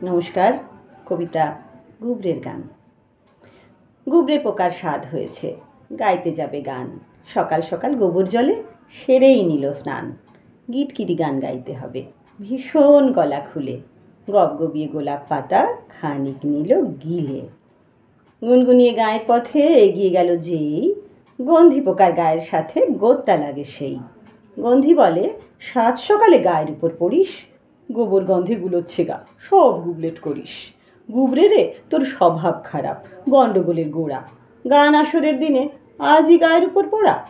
নমস্কার। কবিতা গুবরের গান। গুবরে পোকার স্বাদ হয়েছে, গাইতে যাবে গান। সকাল সকাল গোবর জলে সেরেই নিল স্নান। গিটকিরি গান গাইতে হবে ভীষণ গলা খুলে। গবগবিয়ে গোলাপ পাতা খানিক নিল গিলে। গুনগুনিয়ে গায়ের পথে এগিয়ে গেল যেই, গন্ধি পোকার গায়ের সাথে গোত্তা লাগে সেই। গন্ধি বলে, সাত সকালে গায়ের উপর পড়িস, গোবর গন্ধে গুলোচ্ছে গা, সব গুবলেট করিস। গুবরে রে, তোর স্বভাব খারাপ, গণ্ডগোলের গোড়া। গান আসরের দিনে আজই গায়ের উপর পড়া।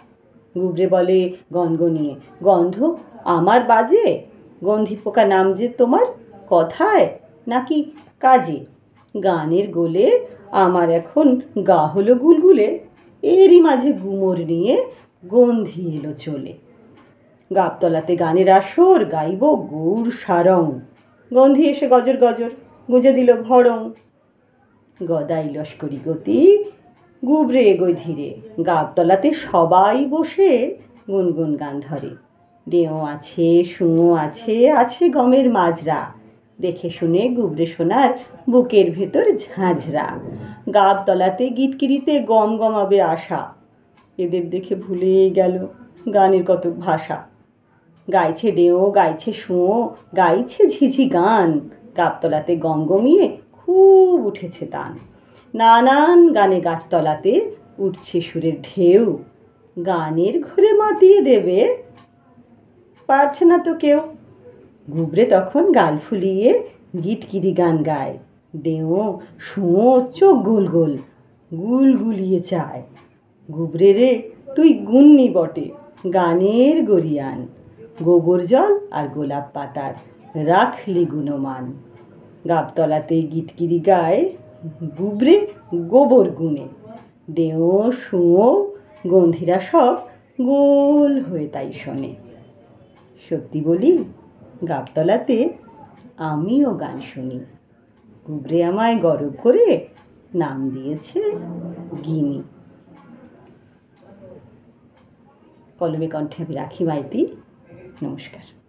গুবরে বলে গনগনিয়ে, গন্ধ আমার বাজে? গন্ধি পোকা নাম যে তোমার, কথায় নাকি কাজে? গানের গোলে আমার এখন গা হলো গুলগুলে। এরই মাঝে গুমর নিয়ে গন্ধি এলো চলে। গাবতলাতে গানের আসর, গাইব গৌর সারং। গন্ধি এসে গজর গজর গুঁজে দিল ভরং। গদাই লস্করি গতি, গুবরে এগোয় ধীরে। গাবতলাতে সবাই বসে গুনগুন গান ধরে। ডেও আছে, সুঁয়ো আছে, আছে গমের মাজরা। দেখে শুনে গুবরে সোনার বুকের ভেতর ঝাঁঝরা। গাবতলাতে গিটকিরিতে গম গমাবে আশা। এদের দেখে ভুলেই গেল গানের কত ভাষা। গাইছে ডেও, গাইছে সুঁয়ো, গাইছে ঝিঝি গান। গাবতলাতে গমগমিয়ে খুব উঠেছে তান। নানান গানে গাছতলাতে উঠছে সুরের ঢেউ। গানের ঘুরে মাতিয়ে দেবে পারছে না তো কেউ। গুবরে তখন গাল ফুলিয়ে গিটকিরি গান গায়। ডেও সুঁয়ো চোখ গোল গোল গুলগুলিয়ে চায়। গুবরে রে, তুই গুন্নি বটে, গানের গরিয়ান। গোবর জল আর গোলাপ পাতার রাখলি গুণমান। গাবতলাতে গিটকিরি গায়, গুবরে গোবর গুনে। ডেও সুঁয়ো গন্ধিরা সব গোল হয়ে তাই শোনে। সত্যি বলি, গাবতলাতে আমিও গান শুনি। গুবরে আমায় গরব করে নাম দিয়েছে গিনি। কলমে কণ্ঠে আমি রাখি মাইতি। নমস্কার।